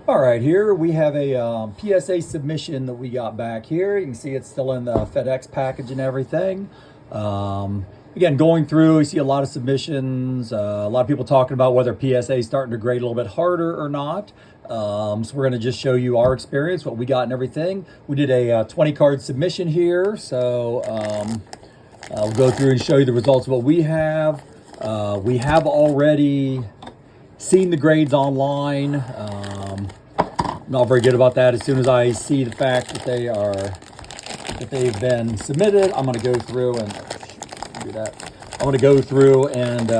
All right, here we have a PSA submission that we got back here. You can see it's still in the FedEx package and everything. Again, going through, you see a lot of submissions, a lot of people talking about whether PSA is starting to grade a little bit harder or not. So we're going to just show you our experience, what we got and everything. We did a 20 card submission here, so I'll go through and show you the results of what we have. We have already seen the grades online. Not very good about that. As soon as I see the fact that they've been submitted, I'm going to go through and do that. I'm going to go through and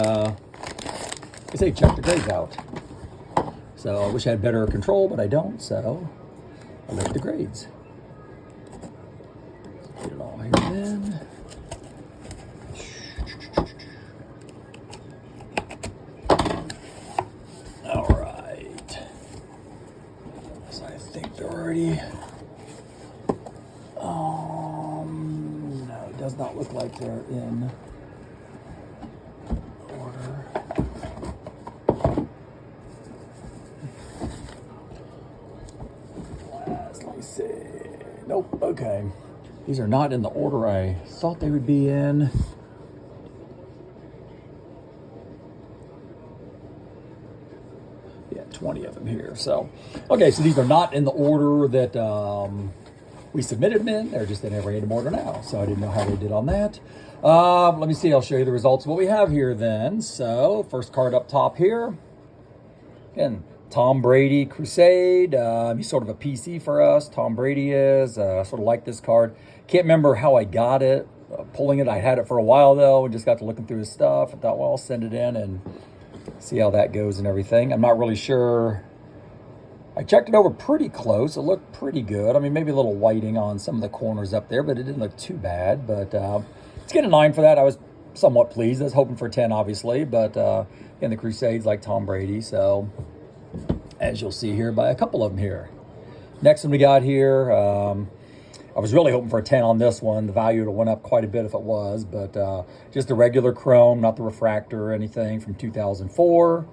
check the grades out. So I wish I had better control, but I don't. So I'll look at the grades. Get it all here then. All right. So I think they're already. No, it does not look like they're in order. Let me see. Nope. Okay. These are not in the order I thought they would be in. Yeah, 20 of them here. So, okay, so these are not in the order that we submitted them in. They're just in a random order now. So I didn't know how they did on that. Let me see. I'll show you the results of what we have here then. So first card up top here. Again, Tom Brady Crusade. He's sort of a PC for us. Tom Brady is. Sort of like this card. Can't remember how I got it. Pulling it. I had it for a while though and just got to looking through his stuff. I thought, well, I'll send it in and see how that goes and everything. I'm not really sure. I checked it over pretty close. It looked pretty good. I mean, maybe a little whiting on some of the corners up there, but it didn't look too bad. But let's get a 9 for that. I was somewhat pleased. I was hoping for 10, obviously. But in the Crusades, like Tom Brady. So as you'll see here by a couple of them here. Next one we got here. I was really hoping for a 10 on this one. The value would have went up quite a bit if it was. But just the regular chrome, not the refractor or anything, from 2004.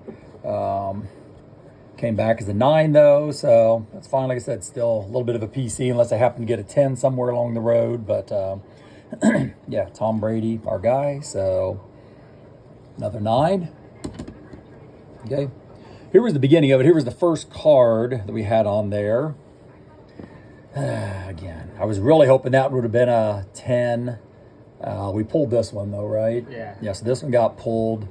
Came back as a 9 though, so that's fine. Like I said, still a little bit of a PC unless I happen to get a 10 somewhere along the road. But yeah, Tom Brady, our guy. So another 9. Okay. Here was the beginning of it. Here was the first card that we had on there. Again, I was really hoping that would have been a 10. We pulled this one though, right? Yeah. Yeah, so this one got pulled.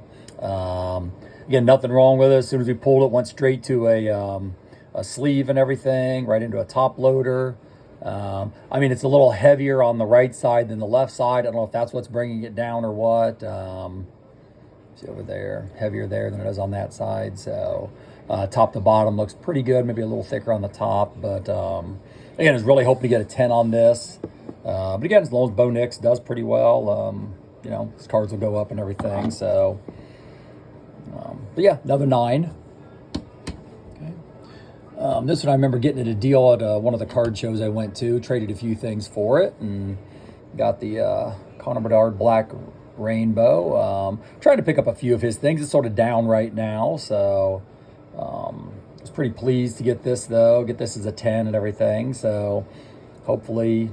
Again, nothing wrong with it. As soon as we pulled it, went straight to a sleeve and everything, right into a top loader. I mean, it's a little heavier on the right side than the left side. I don't know if that's what's bringing it down or what. See over there, heavier there than it is on that side. So top to bottom looks pretty good. Maybe a little thicker on the top. But again, I was really hoping to get a 10 on this. But again, as long as Bo Nix does pretty well, you know, his cards will go up and everything. So. But yeah, another 9. Okay. This one I remember getting at a deal at one of the card shows I went to. Traded a few things for it and got the Connor Bedard Black Rainbow. Trying to pick up a few of his things. It's sort of down right now, so I was pretty pleased to get this though. Get this as a 10 and everything. So hopefully.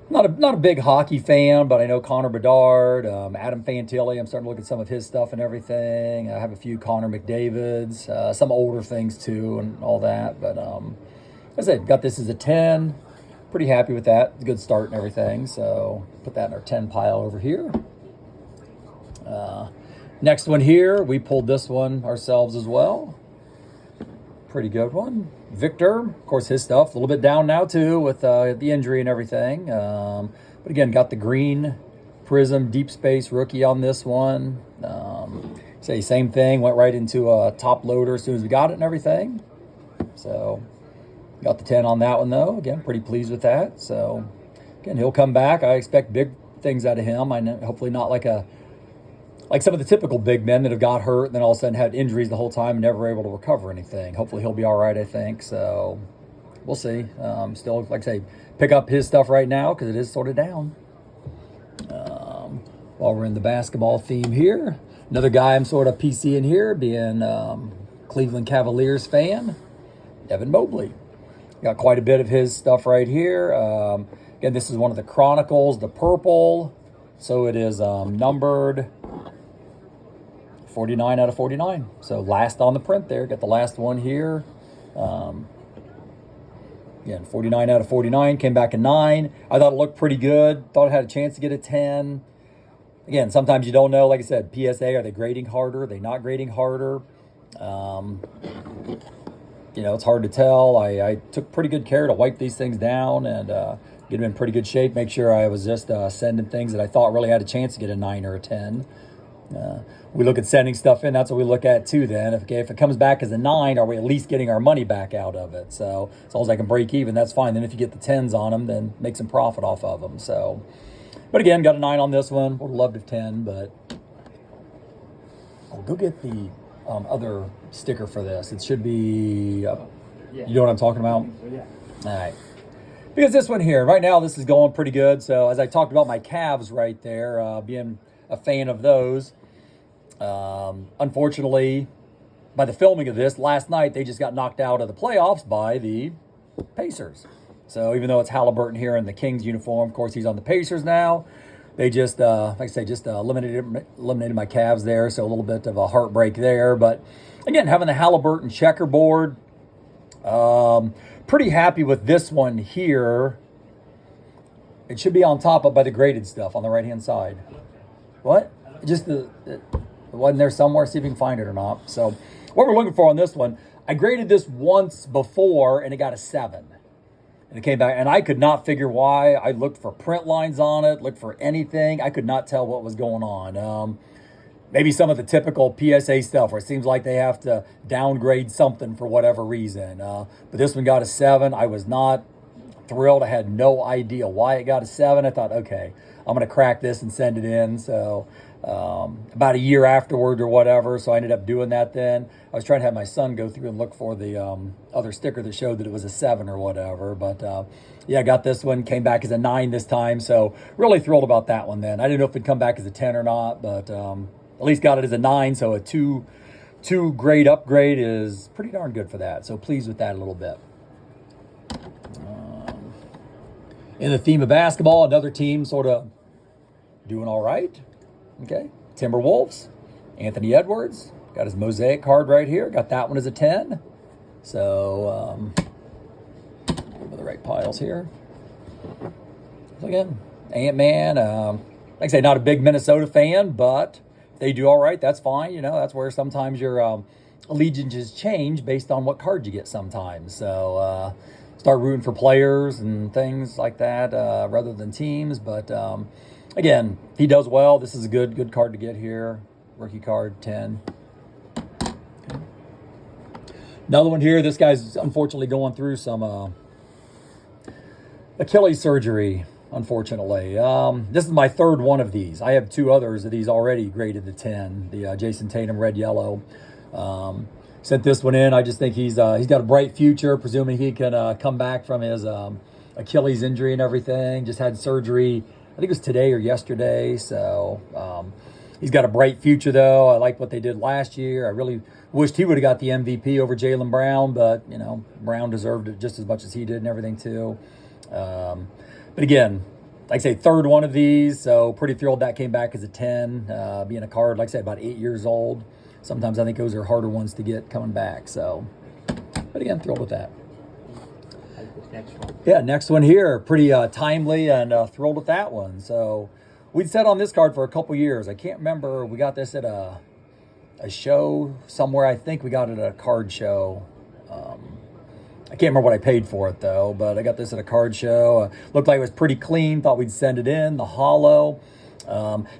Not a big hockey fan, but I know Connor Bedard, Adam Fantilli. I'm starting to look at some of his stuff and everything. I have a few Connor McDavids, some older things too, and all that. But as I said, got this as a 10. Pretty happy with that. It's a good start and everything. So put that in our 10 pile over here. Next one here, we pulled this one ourselves as well. Pretty good one. Victor, of course, his stuff a little bit down now too with the injury and everything. But again, got the green Prism Deep Space rookie on this one. Same thing, went right into a top loader as soon as we got it and everything. So got the 10 on that one though. Again, pretty pleased with that. So again, he'll come back. I expect big things out of him. I know, hopefully not like some of the typical big men that have got hurt and then all of a sudden had injuries the whole time and never able to recover anything. Hopefully he'll be all right, I think. So we'll see. Still, like I say, pick up his stuff right now because it is sort of down. While we're in the basketball theme here, another guy I'm sort of PC in here, being Cleveland Cavaliers fan. Evan Mobley. Got quite a bit of his stuff right here. Again, this is one of the Chronicles, the purple. So it is numbered 49 out of 49. So last on the print there. Got the last one here. Again, 49 out of 49. Came back a 9. I thought it looked pretty good. Thought it had a chance to get a 10. Again, sometimes you don't know. Like I said, PSA, are they grading harder? Are they not grading harder? You know, it's hard to tell. I took pretty good care to wipe these things down and get them in pretty good shape. Make sure I was just sending things that I thought really had a chance to get a 9 or a 10. We look at sending stuff in. That's what we look at too then. If it comes back as a 9, are we at least getting our money back out of it? So as long as I can break even, that's fine. Then if you get the 10s on them, then make some profit off of them. So, but again, got a 9 on this one. Would have loved a 10, but I'll go get the other sticker for this. It should be, you know what I'm talking about? Yeah. All right. Because this one here, right now, this is going pretty good. So as I talked about my Cavs right there, being a fan of those, unfortunately, by the filming of this, last night, they just got knocked out of the playoffs by the Pacers. So even though it's Halliburton here in the Kings uniform, of course, he's on the Pacers now. They just, like I say, just eliminated my Cavs there, so a little bit of a heartbreak there. But again, having the Halliburton checkerboard, pretty happy with this one here. It should be on top of by the graded stuff on the right-hand side. What? Just it wasn't there somewhere. See if you can find it or not. So what we're looking for on this one, I graded this once before, and it got a 7. And it came back, and I could not figure why. I looked for print lines on it, looked for anything. I could not tell what was going on. Maybe some of the typical PSA stuff where it seems like they have to downgrade something for whatever reason. But this one got a 7. I was not thrilled. I had no idea why it got a 7. I thought, okay, I'm going to crack this and send it in. So about a year afterward or whatever, so I ended up doing that then. I was trying to have my son go through and look for the other sticker that showed that it was a 7 or whatever. But yeah, I got this one, came back as a 9 this time. So really thrilled about that one then. I didn't know if it'd come back as a 10 or not, but at least got it as a 9. So a 2 grade upgrade is pretty darn good for that. So pleased with that a little bit. In the theme of basketball, another team sort of doing all right. Okay, Timberwolves, Anthony Edwards, got his mosaic card right here. Got that one as a 10. So, the right piles here. So again, Ant-Man, like I say, not a big Minnesota fan, but if they do all right, that's fine. You know, that's where sometimes your allegiances change based on what card you get sometimes. So, start rooting for players and things like that rather than teams. But again, if he does well, this is a good card to get here. Rookie card, 10. Okay. Another one here. This guy's unfortunately going through some Achilles surgery, unfortunately. This is my third one of these. I have 2 others of these already graded to 10. The Jason Tatum red yellow. Sent this one in. I just think he's got a bright future, presuming he can come back from his Achilles injury and everything. Just had surgery, I think it was today or yesterday. So he's got a bright future, though. I like what they did last year. I really wished he would have got the MVP over Jaylen Brown, but, you know, Brown deserved it just as much as he did and everything, too. But again, like I say, third one of these, so pretty thrilled that came back as a 10, being a card, like I said, about 8 years old. Sometimes I think those are harder ones to get coming back. So, but again, thrilled with that. Next one. Yeah, next one here, pretty timely and thrilled with that one. So we'd sat on this card for a couple years. I can't remember. We got this at a show somewhere. I think we got it at a card show. I can't remember what I paid for it, though, but I got this at a card show. Looked like it was pretty clean. Thought we'd send it in, the hollow.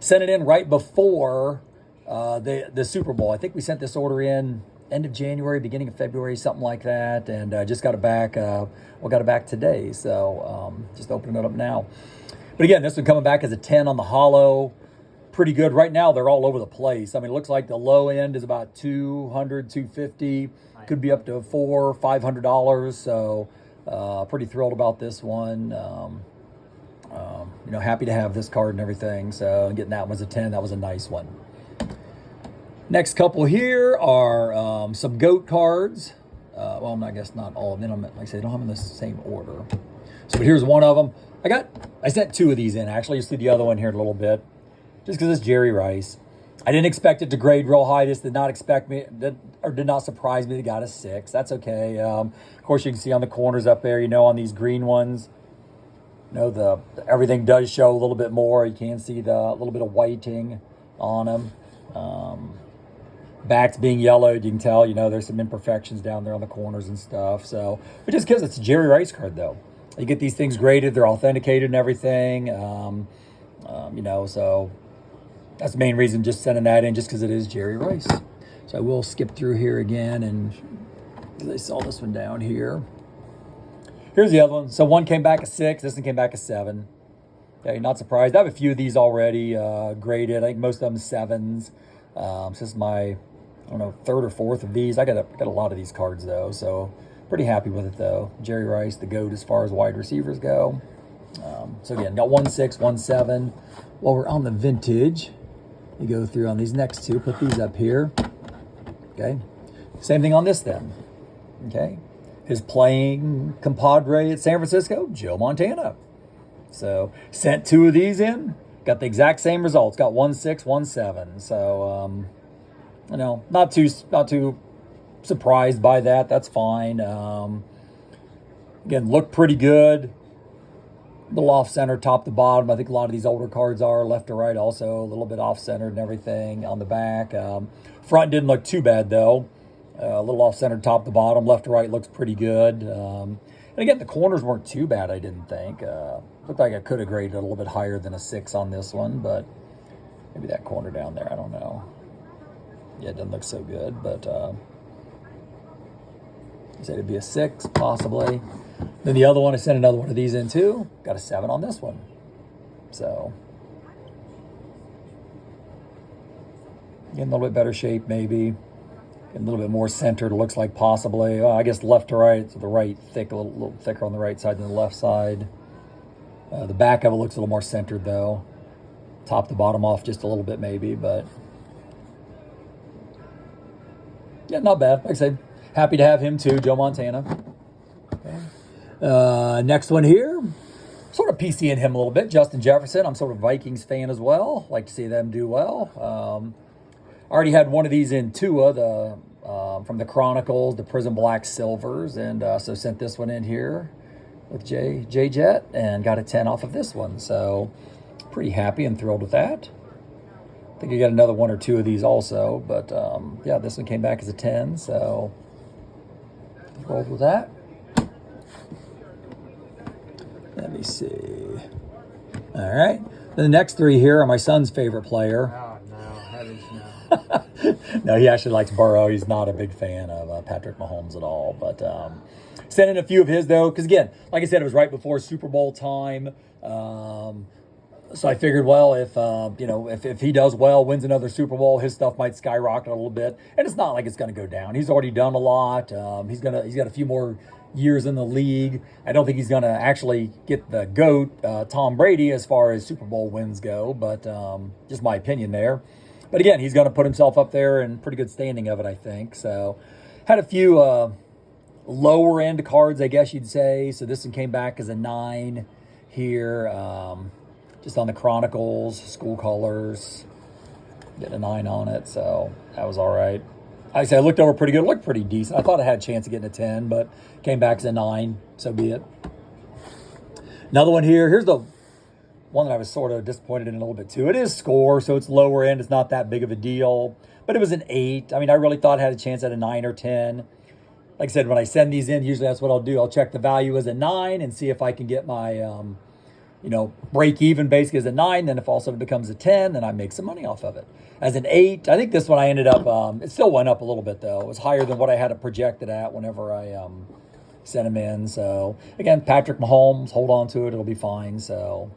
Sent it in right before the Super Bowl. I think we sent this order in end of January, beginning of February, something like that, and just got it back. Got it back today, so just opening it up now. But again, this one coming back as a 10 on the hollow. Pretty good. Right now, they're all over the place. I mean, it looks like the low end is about $200, $250. Could be up to $400, $500. So pretty thrilled about this one. You know, happy to have this card and everything. So getting that one as a 10, that was a nice one. Next couple here are some GOAT cards. Well, I guess not all of them. Like I said, I don't have them in the same order. So here's one of them. I sent 2 of these in, actually. You'll see the other one here in a little bit. Just because it's Jerry Rice. I didn't expect it to grade real high. This did not did not surprise me. They got a 6. That's okay. Of course, you can see on the corners up there, on these green ones, everything does show a little bit more. You can see the little bit of whiting on them. Backs being yellowed, you can tell, there's some imperfections down there on the corners and stuff. So, but just because it's a Jerry Rice card, though. You get these things graded, they're authenticated and everything. So that's the main reason just sending that in, just because it is Jerry Rice. So I will skip through here again, and I saw this one down here. Here's the other one. So one came back a 6, this one came back a 7. Okay, not surprised. I have a few of these already graded. I think most of them 7s. So this is my, 3rd or 4th of these. I got a lot of these cards though, so pretty happy with it though. Jerry Rice, the GOAT as far as wide receivers go. So again, got 1 6, 1 7. While we're on the vintage, you go through on these next 2. Put these up here. Okay, same thing on this then. Okay, his playing compadre at San Francisco, Joe Montana. So sent 2 of these in. Got the exact same results. Got 1 6, 1 7. So not too surprised by that. That's fine. Again, looked pretty good. A little off-center, top to bottom. I think a lot of these older cards are left to right also. A little bit off-centered and everything on the back. Front didn't look too bad, though. A little off-centered, top to bottom. Left to right looks pretty good. And again, the corners weren't too bad, I didn't think. Looked like I could have graded a little bit higher than a 6 on this one, but maybe that corner down there, I don't know. Yeah, it doesn't look so good, but I said it'd be a 6, possibly. Then the other one, I sent another one of these in too. Got a 7 on this one. So, getting a little bit better shape, maybe. Getting a little bit more centered, it looks like possibly. I guess left to right, so the right thick, a little thicker on the right side than the left side. The back of it looks a little more centered though. Top to bottom off just a little bit maybe, but yeah, not bad. Like I said, happy to have him too, Joe Montana. Okay. Next one here, sort of PCing him a little bit. Justin Jefferson. I'm sort of Vikings fan as well. Like to see them do well. Already had one of these in Tua, from the Chronicles, the Prism Black Silvers, and so sent this one in here with J Jet and got a 10 off of this one. So pretty happy and thrilled with that. I think I got another 1 or 2 of these also, but yeah, this one came back as a 10, so rolled with that. Let me see. All right. Then the next 3 here are my son's favorite player. Oh, no. Heavens, no. No, he actually likes Burrow. He's not a big fan of Patrick Mahomes at all. But sent in a few of his, though, because, again, like I said, it was right before Super Bowl time. So I figured, well, if he does well, wins another Super Bowl, his stuff might skyrocket a little bit. And it's not like it's going to go down. He's already done a lot. He's got a few more years in the league. I don't think he's going to actually get the GOAT, Tom Brady, as far as Super Bowl wins go, but just my opinion there. But again, he's going to put himself up there in pretty good standing of it, I think. So had a few lower end cards, I guess you'd say. So this one came back as a 9 here, just on the Chronicles, school colors, getting a 9 on it. So that was all right. Like I said, I looked over pretty good. It looked pretty decent. I thought I had a chance of getting a 10, but came back as a 9. So be it. Another one here. Here's the one that I was sort of disappointed in a little bit too. It is score, so it's lower end. It's not that big of a deal. But it was an 8. I mean, I really thought I had a chance at a 9 or 10. Like I said, when I send these in, usually that's what I'll do. I'll check the value as a 9 and see if I can get my, break even basically as a 9. Then if all of a sudden it becomes a 10, then I make some money off of it. As an 8, I think this one I ended up, it still went up a little bit though. It was higher than what I had it projected at whenever I sent them in. So again, Patrick Mahomes, hold on to it. It'll be fine. So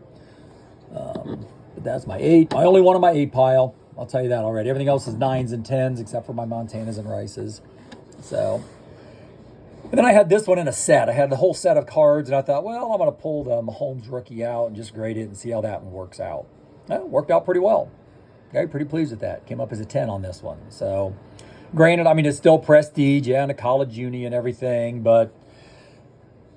but that's my 8. My only one on my 8 pile. I'll tell you that already. Everything else is 9s and 10s except for my Montanas and Rices. So, and then I had this one in a set. I had the whole set of cards, and I thought, well, I'm going to pull the Mahomes rookie out and just grade it and see how that one works out. Well, it worked out pretty well. Okay, pretty pleased with that. Came up as a 10 on this one. So, Granted, I mean, it's still prestige, yeah, and a college uni and everything, but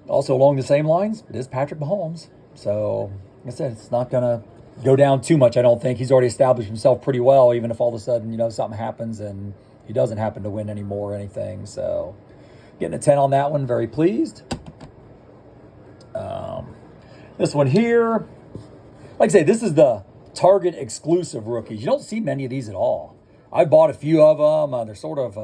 also along the same lines, it is Patrick Mahomes. So, like I said, it's not going to go down too much, I don't think. He's already established himself pretty well, even if all of a sudden, something happens and he doesn't happen to win anymore or anything. So, getting a 10 on that one, very pleased. This one here, like I say, this is the Target exclusive rookies. You don't see many of these at all. I bought a few of them. They're sort of,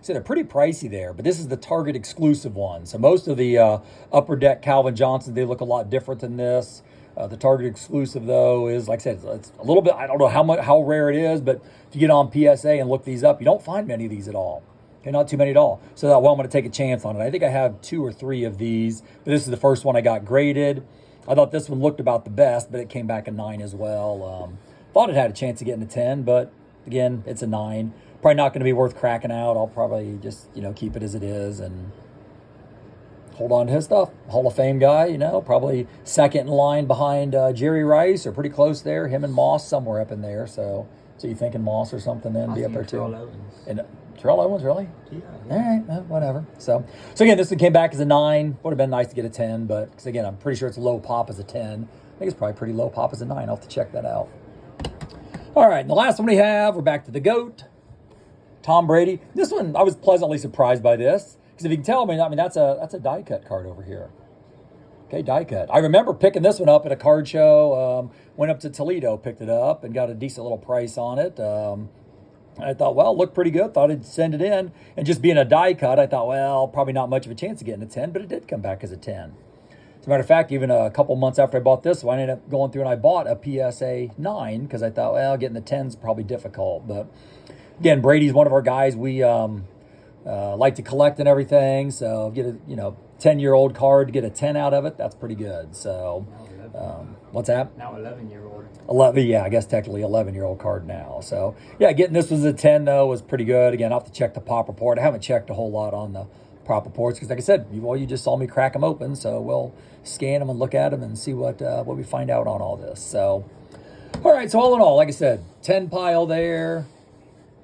they're pretty pricey there, but this is the Target exclusive one. So most of the upper deck Calvin Johnsons, they look a lot different than this. The Target exclusive, though, is, like I said, it's a little bit, I don't know how rare it is, but if you get on PSA and look these up, you don't find many of these at all. Okay, not too many at all. So I'm going to take a chance on it. I think I have 2 or 3 of these, but this is the first one I got graded. I thought this one looked about the best, but it came back a 9 as well. Thought it had a chance of getting a 10, but again, it's a 9. Probably not going to be worth cracking out. I'll probably just, keep it as it is and hold on to his stuff. Hall of Fame guy, probably second in line behind Jerry Rice, or pretty close there. Him and Moss somewhere up in there. So you thinking Moss or something then be up there too? And Terrell Owens, really? Yeah. All right, whatever. So again, this one came back as a 9. Would have been nice to get a 10, but because again, I'm pretty sure it's low pop as a 10. I think it's probably pretty low pop as a 9. I'll have to check that out. All right, and the last one we have, we're back to the GOAT, Tom Brady. This one, I was pleasantly surprised by this, because if you can tell me, that's a die cut card over here. Okay, die cut. I remember picking this one up at a card show. Went up to Toledo, picked it up, and got a decent little price on it. I thought, well, it looked pretty good. Thought I'd send it in. And just being a die cut, I thought, well, probably not much of a chance of getting a 10, but it did come back as a 10. As a matter of fact, even a couple months after I bought this one, I ended up going through and I bought a PSA 9 because I thought, well, getting the 10's probably difficult. But again, Brady's one of our guys we like to collect and everything. So get a 10-year-old card to get a 10 out of it, that's pretty good. So what's that? Now 11-year-old. 11, yeah, I guess technically 11-year-old card now. So yeah, getting this was a 10 though was pretty good. Again, I'll have to check the pop report. I haven't checked a whole lot on the prop reports because, like I said, you just saw me crack them open, so we'll scan them and look at them and see what we find out on all this. So, all right. So all in all, like I said, 10 pile there,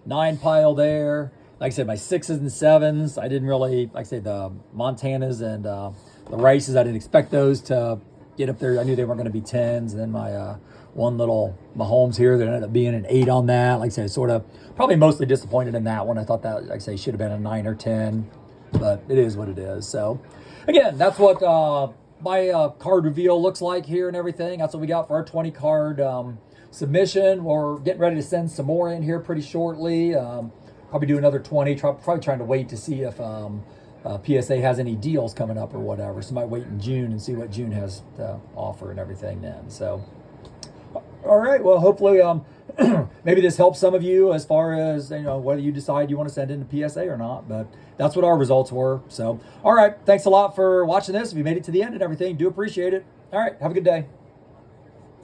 9 pile there. Like I said, my 6s and 7s, I didn't really, like I said, the Montanas and the Rices, I didn't expect those to get up there. I knew they weren't going to be 10s. And then my one little Mahomes here that ended up being an 8 on that. Like I said, sort of probably mostly disappointed in that one. I thought that, like I say, should have been a 9 or 10. But it is what it is. So, again, that's what my card reveal looks like here and everything. That's what we got for our 20 card submission. We're getting ready to send some more in here pretty shortly. Probably do another 20. Probably trying to wait to see if PSA has any deals coming up or whatever. So I might wait in June and see what June has to offer and everything then. So, all right. Well, hopefully maybe this helps some of you as far as, whether you decide you want to send in to PSA or not. But that's what our results were. So, all right. Thanks a lot for watching this. If you made it to the end and everything, do appreciate it. All right. Have a good day.